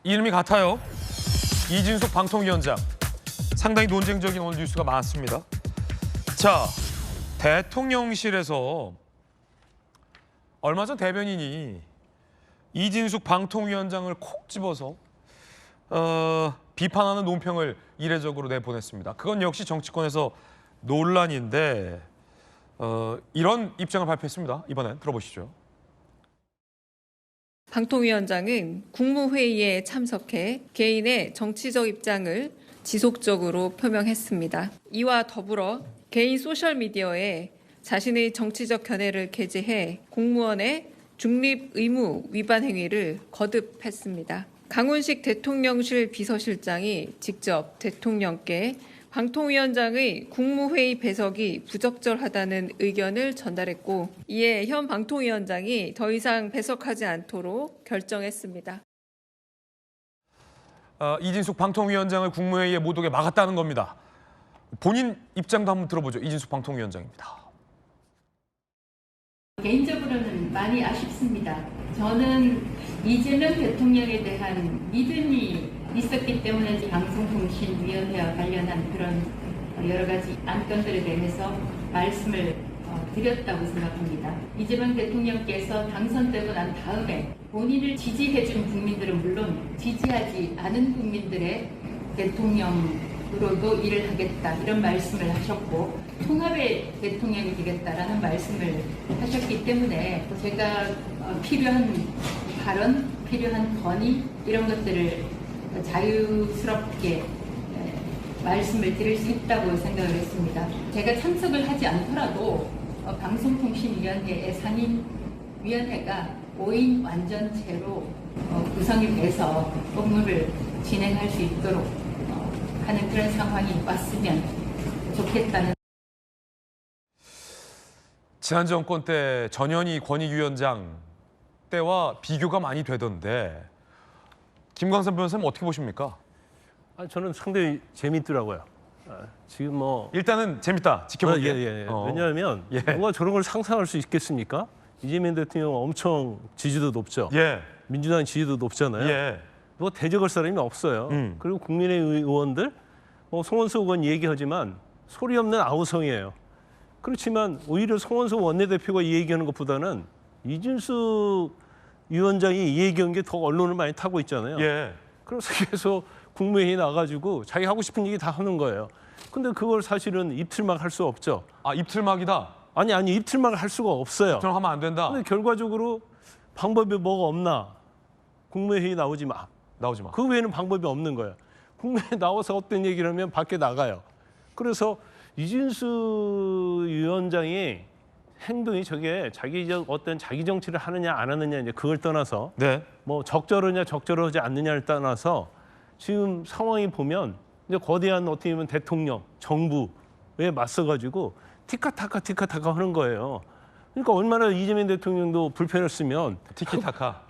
이름이 같아요. 이진숙 방통위원장. 상당히 논쟁적인 오늘 뉴스가 많습니다. 자, 대통령실에서 얼마 전 대변인이 이진숙 방통위원장을 콕 집어서 비판하는 논평을 이례적으로 내보냈습니다. 그건 역시 정치권에서 논란인데 이런 입장을 발표했습니다. 이번엔 들어보시죠. 방통위원장은 국무회의에 참석해 개인의 정치적 입장을 지속적으로 표명했습니다. 이와 더불어 개인 소셜미디어에 자신의 정치적 견해를 게재해 공무원의 중립 의무 위반 행위를 거듭했습니다. 강훈식 대통령실 비서실장이 직접 대통령께 방통위원장의 국무회의 배석이 부적절하다는 의견을 전달했고, 이에 현 방통위원장이 더 이상 배석하지 않도록 결정했습니다. 이진숙 방통위원장을 국무회의에 못 오게 막았다는 겁니다. 본인 입장도 한번 들어보죠. 이진숙 방통위원장입니다. 개인적으로는 많이 아쉽습니다. 저는 이재명 대통령에 대한 믿음이 있었기 때문에 방송통신위원회와 관련한 그런 여러 가지 안건들에 대해서 말씀을 드렸다고 생각합니다. 이재명 대통령께서 당선되고 난 다음에 본인을 지지해준 국민들은 물론 지지하지 않은 국민들의 대통령으로도 일을 하겠다 이런 말씀을 하셨고 통합의 대통령이 되겠다라는 말씀을 하셨기 때문에 제가 필요한 발언, 필요한 건의 이런 것들을 자유스럽게 말씀을 드릴 수 있다고 생각을 했습니다. 제가 참석을 하지 않더라도 방송통신위원회의 상임위원회가 5인 완전체로 구성이 돼서 업무를 진행할 수 있도록 하는 그런 상황이 왔으면 좋겠다는. 지난 정권 때 전현희 권익위원장 때와 비교가 많이 되던데 김광선 변호사님 어떻게 보십니까? 저는 상당히 재밌더라고요. 지금 뭐 일단은 재밌다. 지켜볼게요. 예. 왜냐하면 예. 누가 저런 걸 상상할 수 있겠습니까? 이재명 대통령 엄청 지지도 높죠. 예. 민주당 지지도 높잖아요. 예. 뭐 대적할 사람이 없어요. 그리고 국민의 의원들 송원수 의원 얘기하지만 소리 없는 아우성이에요. 그렇지만 오히려 송원수 원내대표가 이 얘기하는 것보다는 이준숙 위원장이 이 얘기한 게 더 언론을 많이 타고 있잖아요. 예. 그래서 계속 국무회의 나가지고 자기 하고 싶은 얘기 다 하는 거예요. 근데 그걸 사실은 입틀막 할 수 없죠. 아, 입틀막이다. 아니 입틀막을 할 수가 없어요. 그럼 하면 안 된다. 근데 결과적으로 방법이 뭐가 없나? 국무회의 나오지 마. 나오지 마. 그 외에는 방법이 없는 거예요. 국무회의 나와서 어떤 얘기를 하면 밖에 나가요. 그래서 이준수 위원장이 행동이 저게 어떤 자기 정치를 하느냐 안 하느냐 이제 그걸 떠나서 네. 뭐 적절하냐 적절하지 않느냐를 떠나서 지금 상황이 보면 이제 거대한 어떻게 보면 대통령, 정부에 맞서가지고 티카타카 하는 거예요. 그러니까 얼마나 이재명 대통령도 불편했으면 티키타카.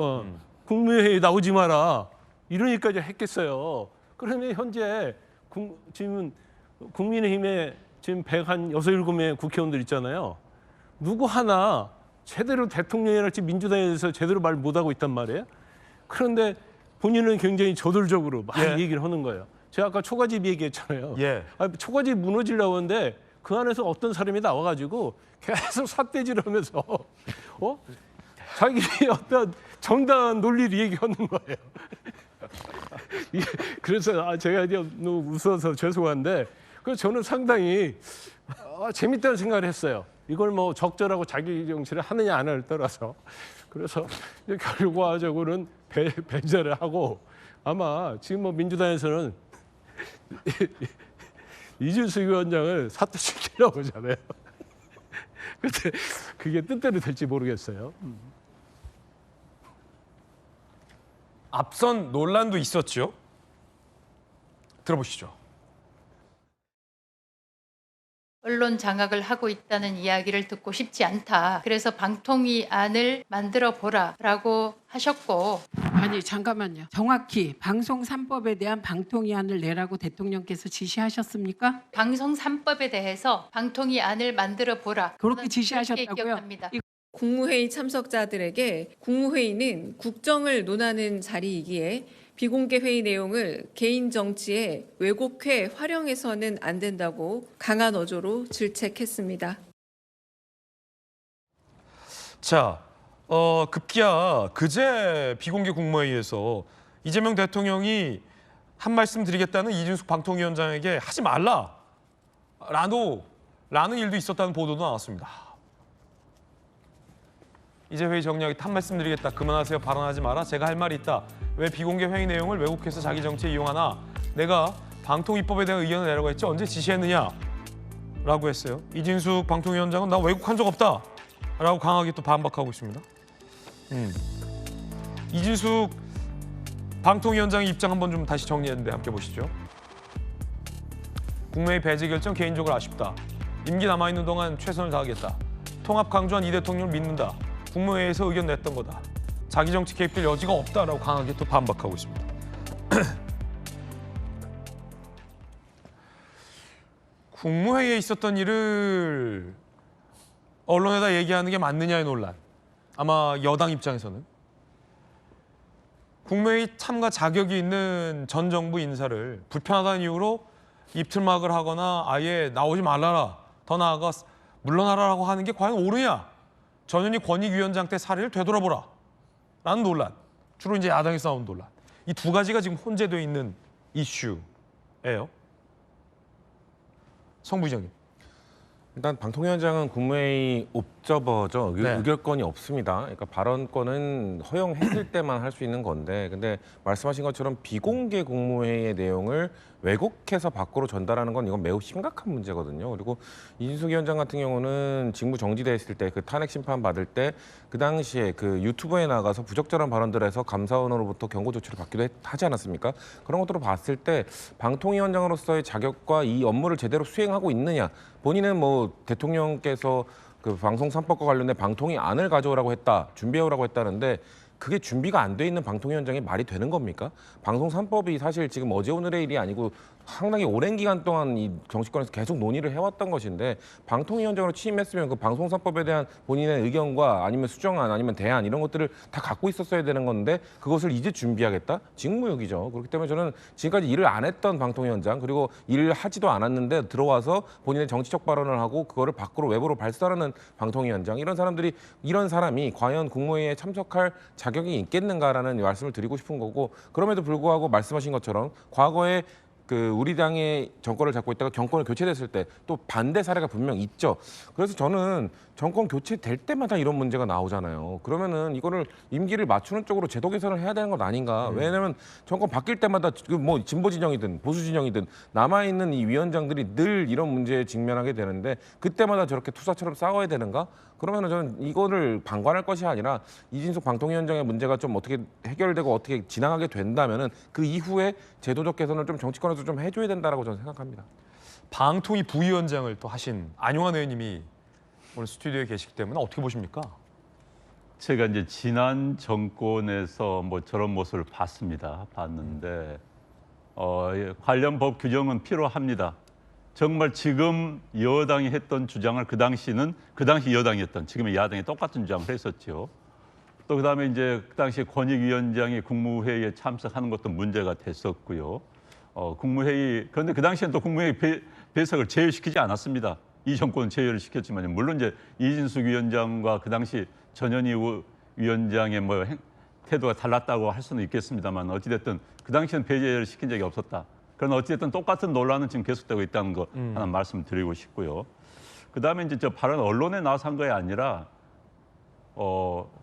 국무회의에 나오지 마라 이러니까지 했겠어요. 그러면 현재 지금 국민의힘에 지금 106, 7명 국회의원들 있잖아요. 누구 하나 제대로 대통령이랄지 민주당에 대해서 제대로 말 못하고 있단 말이에요. 그런데 본인은 굉장히 저돌적으로 많이 얘기를 하는 거예요. 제가 아까 초가집 얘기했잖아요. 예. 초가집 무너지려고 하는데 그 안에서 어떤 사람이 나와가지고 계속 삿대질하면서 자기 어떤 정당한 논리를 얘기하는 거예요. 그래서 제가 이제 너무 웃어서 죄송한데 그래서 저는 상당히 재밌다는 생각을 했어요. 이걸 뭐 적절하고 자기 정치를 하느냐 안 하느냐를 떠나서. 그래서 이제 결과적으로는 배제를 하고 아마 지금 뭐 민주당에서는 이준숙 위원장을 사퇴시키려고 하잖아요. 근데 그게 뜻대로 될지 모르겠어요. 앞선 논란도 있었죠. 들어보시죠. 언론 장악을 하고 있다는 이야기를 듣고 싶지 않다. 그래서 방통위안을 만들어 보라라고 하셨고. 아니 잠깐만요. 정확히 방송 3법에 대한 방통위안을 내라고 대통령께서 지시하셨습니까? 방송 3법에 대해서 방통위안을 만들어 보라. 그렇게 지시하셨다고요? 기억합니다. 국무회의 참석자들에게 국무회의는 국정을 논하는 자리이기에 비공개 회의 내용을 개인 정치에 왜곡해 활용해서는 안 된다고 강한 어조로 질책했습니다. 자, 급기야 그제 비공개 국무회의에서 이재명 대통령이 한 말씀 드리겠다는 이준숙 방통위원장에게 하지 말라라는 일도 있었다는 보도도 나왔습니다. 이제 회의 정리하기 한 말씀 드리겠다. 그만하세요. 발언하지 마라. 제가 할 말이 있다. 왜 비공개 회의 내용을 왜곡해서 자기 정치에 이용하나. 내가 방통위법에 대한 의견을 내라고 했지 언제 지시했느냐 라고 했어요. 이진숙 방통위원장은 나 왜곡한 적 없다 라고 강하게 또 반박하고 있습니다. 이진숙 방통위원장의 입장 한번 좀 다시 정리했는데 함께 보시죠. 국무회의 배제 결정 개인적으로 아쉽다. 임기 남아있는 동안 최선을 다하겠다. 통합 강조한 이 대통령을 믿는다. 국무회의에서 의견 냈던 거다. 자기 정치 개입될 여지가 없다라고 강하게 또 반박하고 있습니다. 국무회의에 있었던 일을 언론에다 얘기하는 게 맞느냐의 논란. 아마 여당 입장에서는 국무회의 참가 자격이 있는 전 정부 인사를 불편하다는 이유로 입틀막을 하거나 아예 나오지 말라라, 더 나아가 물러나라라고 하는 게 과연 옳으냐? 전현희 권익위원장 때 사례를 되돌아보라 라는 논란. 주로 이제 야당에서 나온 논란. 이 두 가지가 지금 혼재되어 있는 이슈예요. 성 부의장님. 일단 방통위원장은 국무회의 옵저버죠. 네. 의결권이 없습니다. 그러니까 발언권은 허용했을 때만 할 수 있는 건데, 근데 말씀하신 것처럼 비공개 국무회의의 내용을 왜곡해서 밖으로 전달하는 건 이건 매우 심각한 문제거든요. 그리고 이진숙 위원장 같은 경우는 직무 정지됐을 때 그 탄핵 심판 받을 때 그 당시에 그 유튜브에 나가서 부적절한 발언들을 해서 감사원으로부터 경고 조치를 받기도 하지 않았습니까? 그런 것들을 봤을 때 방통위원장으로서의 자격과 이 업무를 제대로 수행하고 있느냐. 본인은 뭐 대통령께서 그 방송 3법과 관련된 방통위안을 가져오라고 했다, 준비해오라고 했다는데 그게 준비가 안 돼 있는 방통위원장이 말이 되는 겁니까? 방송 3법이 사실 지금 어제 오늘의 일이 아니고 상당히 오랜 기간 동안 이 정치권에서 계속 논의를 해왔던 것인데 방통위원장으로 취임했으면 그 방송 3법에 대한 본인의 의견과 아니면 수정안 아니면 대안 이런 것들을 다 갖고 있었어야 되는 건데 그것을 이제 준비하겠다? 직무유기죠. 그렇기 때문에 저는 지금까지 일을 안 했던 방통위원장 그리고 일을 하지도 않았는데 들어와서 본인의 정치적 발언을 하고 그거를 밖으로 외부로 발설하는 방통위원장 이런 사람이 과연 국무회의에 참석할 자격이 있겠는가라는 말씀을 드리고 싶은 거고 그럼에도 불구하고 말씀하신 것처럼 과거에 그 우리 당의 정권을 잡고 있다가 정권을 교체됐을 때 또 반대 사례가 분명 있죠. 그래서 저는 정권 교체될 때마다 이런 문제가 나오잖아요. 그러면은 이거를 임기를 맞추는 쪽으로 제도 개선을 해야 되는 것 아닌가. 왜냐하면 정권 바뀔 때마다 뭐 진보 진영이든 보수 진영이든 남아있는 이 위원장들이 늘 이런 문제에 직면하게 되는데 그때마다 저렇게 투사처럼 싸워야 되는가? 그러면은 저는 이거를 방관할 것이 아니라 이진숙 방통위원장의 문제가 좀 어떻게 해결되고 어떻게 지나가게 된다면은 그 이후에 제도적 개선을 좀 정치권에서 좀 해줘야 된다라고 저는 생각합니다. 방통위 부위원장을 또 하신 안용환 의원님이 오늘 스튜디오에 계시기 때문에 어떻게 보십니까? 제가 이제 지난 정권에서 뭐 저런 모습을 봤는데 관련 법 규정은 필요합니다. 정말 지금 여당이 했던 주장을 그 당시 여당이었던 지금의 야당이 똑같은 주장을 했었죠. 또 그다음에 이제 그 당시 권익위원장이 국무회의에 참석하는 것도 문제가 됐었고요. 그런데 그 당시엔 또 국무회의 배석을 제외시키지 않았습니다. 이 정권은 제외를 시켰지만 물론 이제 이진숙 위원장과 그 당시 전현희 위원장의 뭐 태도가 달랐다고 할 수는 있겠습니다만 어찌됐든 그 당시에는 배제를 시킨 적이 없었다. 그러나 어찌됐든 똑같은 논란은 지금 계속되고 있다는 거 하나 말씀드리고 싶고요. 그다음에 이제 저 발언 언론에 나와서 한 게 아니라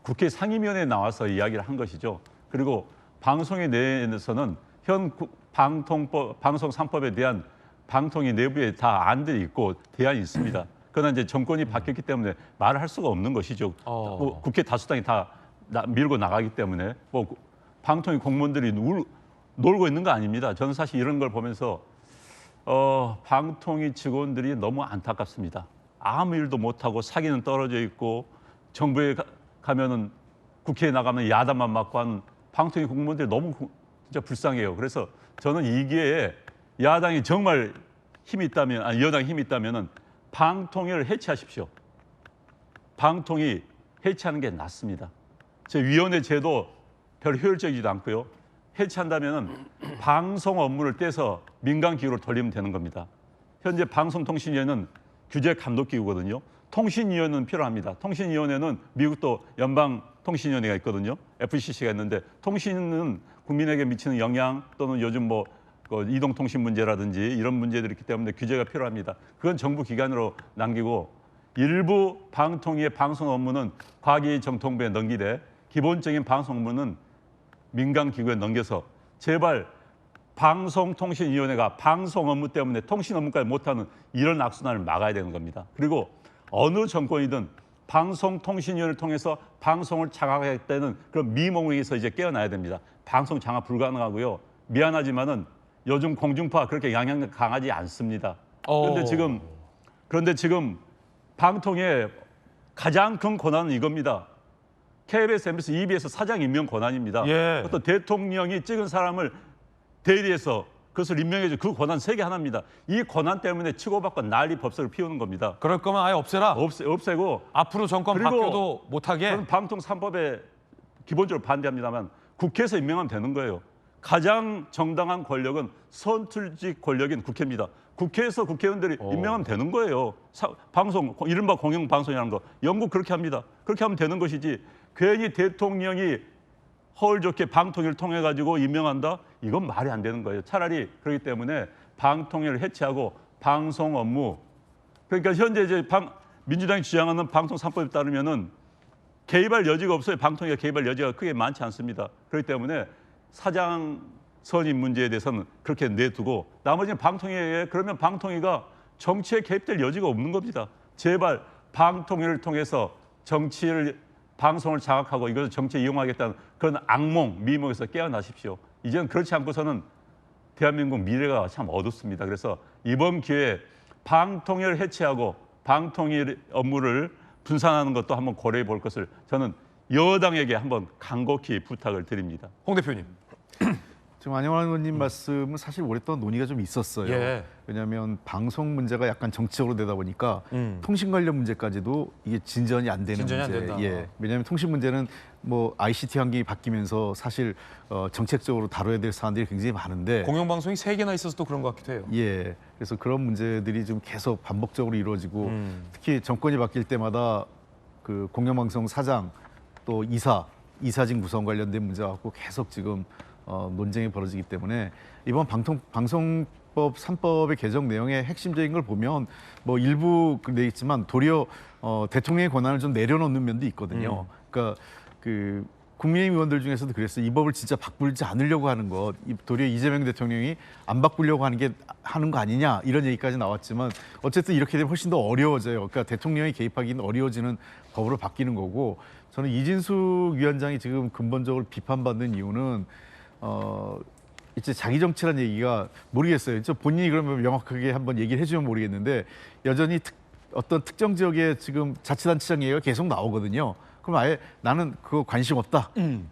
국회 상임위원회에 나와서 이야기를 한 것이죠. 그리고 방송에 대해서는 현 방송 3법에 대한 방통위 내부에 다 안들이 있고 대안이 있습니다. 그러나 이제 정권이 바뀌었기 때문에 말을 할 수가 없는 것이죠. 국회 다수당이 다 밀고 나가기 때문에 뭐 방통위 공무원들이 놀고 있는 거 아닙니다. 저는 사실 이런 걸 보면서 방통위 직원들이 너무 안타깝습니다. 아무 일도 못하고 사기는 떨어져 있고 정부에 가면은 국회에 나가면 야단만 맞고 하는 방통위 공무원들이 너무 진짜 불쌍해요. 그래서 저는 이 기회에 야당이 정말 힘이 있다면, 여당이 힘이 있다면은 방통위를 해체하십시오. 방통위 해체하는 게 낫습니다. 제 위원회 제도 별 효율적이지도 않고요. 해체한다면은 방송 업무를 떼서 민간 기구로 돌리면 되는 겁니다. 현재 방송통신위원회는 규제 감독 기구거든요. 통신위원회는 필요합니다. 통신위원회는 미국도 연방통신위원회가 있거든요. FCC가 있는데 통신은 국민에게 미치는 영향 또는 요즘 뭐 이동통신 문제라든지 이런 문제들이 있기 때문에 규제가 필요합니다. 그건 정부 기관으로 남기고 일부 방통위의 방송 업무는 과기정통부에 넘기되 기본적인 방송 업무는 민간 기구에 넘겨서 제발 방송통신위원회가 방송 업무 때문에 통신 업무까지 못하는 이런 악순환을 막아야 되는 겁니다. 그리고 어느 정권이든 방송통신위원회를 통해서 방송을 장악했다는 그런 미몽에서 이제 깨어나야 됩니다. 방송 장악 불가능하고요. 미안하지만은 요즘 공중파 그렇게 영향력 강하지 않습니다. 그런데 지금 방통의 가장 큰 권한은 이겁니다. KBS, MBS, EBS 사장 임명 권한입니다. 예. 어떤 대통령이 찍은 사람을 대리해서 그것을 임명해줘 그 권한 세 개 하나입니다. 이 권한 때문에 치고받고 난리 법석을 피우는 겁니다. 그럴 거면 아예 없애라. 없애고 앞으로 정권 그리고 바뀌어도 못하게. 저는 방통 3법에 기본적으로 반대합니다만 국회에서 임명하면 되는 거예요. 가장 정당한 권력은 선출직 권력인 국회입니다. 국회에서 국회의원들이 임명하면 되는 거예요. 방송, 이른바 공영방송이라는 거. 영국 그렇게 합니다. 그렇게 하면 되는 것이지 괜히 대통령이 허울 좋게 방통위를 통해 가지고 임명한다? 이건 말이 안 되는 거예요. 차라리 그렇기 때문에 방통위를 해체하고 방송 업무. 그러니까 현재 이제 민주당이 주장하는 방송 3법에 따르면은 개입할 여지가 없어요. 방통위가 개입할 여지가 크게 많지 않습니다. 그렇기 때문에 사장 선임 문제에 대해서는 그렇게 내두고 나머지는 방통위에 그러면 방통위가 정치에 개입될 여지가 없는 겁니다. 제발 방통위를 통해서 방송을 장악하고 이것을 정치에 이용하겠다는 그런 악몽, 미몽에서 깨어나십시오. 이제는 그렇지 않고서는 대한민국 미래가 참 어둡습니다. 그래서 이번 기회에 방통위를 해체하고 방통위 업무를 분산하는 것도 한번 고려해 볼 것을 저는 여당에게 한번 간곡히 부탁을 드립니다. 홍 대표님. 지금 안영환 의원님 말씀은 사실 오랫동안 논의가 좀 있었어요. 예. 왜냐하면 방송 문제가 약간 정치적으로 되다 보니까 통신 관련 문제까지도 이게 진전이 안 되는 진전이 안 문제. 된다. 예. 왜냐하면 통신 문제는 뭐 ICT 환경이 바뀌면서 사실 정책적으로 다뤄야 될 사안들이 굉장히 많은데 공영방송이 3개나 있어서 또 그런 것 같기도 해요. 예. 그래서 그런 문제들이 좀 계속 반복적으로 이루어지고 특히 정권이 바뀔 때마다 그 공영방송 사장 또 이사직 구성 관련된 문제 갖고 계속 지금 논쟁이 벌어지기 때문에 이번 방송법 3법의 개정 내용의 핵심적인 걸 보면 뭐 일부 돼 있지만 도리어 대통령의 권한을 좀 내려놓는 면도 있거든요. 그러니까 그 국민의힘 의원들 중에서도 그랬어요. 이 법을 진짜 바꾸지 않으려고 하는 것, 도리어 이재명 대통령이 안 바꾸려고 하는 거 아니냐 이런 얘기까지 나왔지만 어쨌든 이렇게 되면 훨씬 더 어려워져요. 그러니까 대통령이 개입하기는 어려워지는 법으로 바뀌는 거고 저는 이진숙 위원장이 지금 근본적으로 비판받는 이유는 이제 자기 정치란 얘기가 모르겠어요. 본인이 그러면 명확하게 한번 얘기를 해주면 모르겠는데 여전히 어떤 특정 지역의 지금 자치단체장 얘기가 계속 나오거든요. 그럼 아예 나는 그거 관심 없다.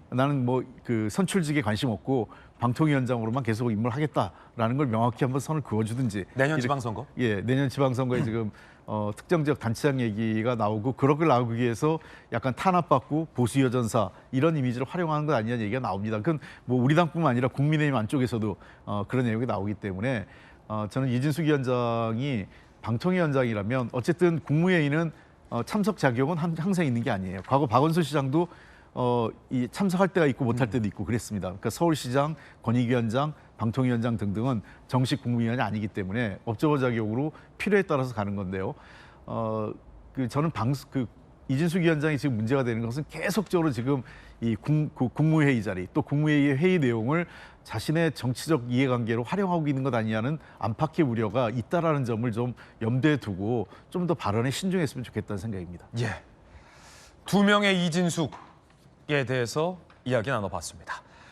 나는 뭐 그 선출직에 관심 없고 방통위원장으로만 계속 임무를 하겠다라는 걸 명확히 한번 선을 그어주든지. 내년 지방선거? 예, 내년 지방선거에 지금 특정 지역 단체장 얘기가 나오고 그런 걸 나오기 위해서 약간 탄압받고 보수 여전사 이런 이미지를 활용하는 것 아니냐는 얘기가 나옵니다. 그건 뭐 우리 당뿐만 아니라 국민의힘 안쪽에서도 그런 내용이 나오기 때문에 저는 이진숙 위원장이 방통위원장이라면 어쨌든 국무회의는 참석 자격은 항상 있는 게 아니에요. 과거 박원순 시장도 이 참석할 때가 있고 못할 때도 있고 그랬습니다. 그러니까 서울시장, 권익위원장, 방통위원장 등등은 정식 국무위원이 아니기 때문에 업적어 자격으로 필요에 따라서 가는 건데요. 저는 이진숙 위원장이 지금 문제가 되는 것은 계속적으로 지금 이 국무회의 자리 또 국무회의 회의 내용을 자신의 정치적 이해관계로 활용하고 있는 것 아니냐는 안팎의 우려가 있다라는 점을 좀 염두에 두고 좀 더 발언에 신중했으면 좋겠다는 생각입니다. 예. 2명의 이진숙에 대해서 이야기 나눠봤습니다.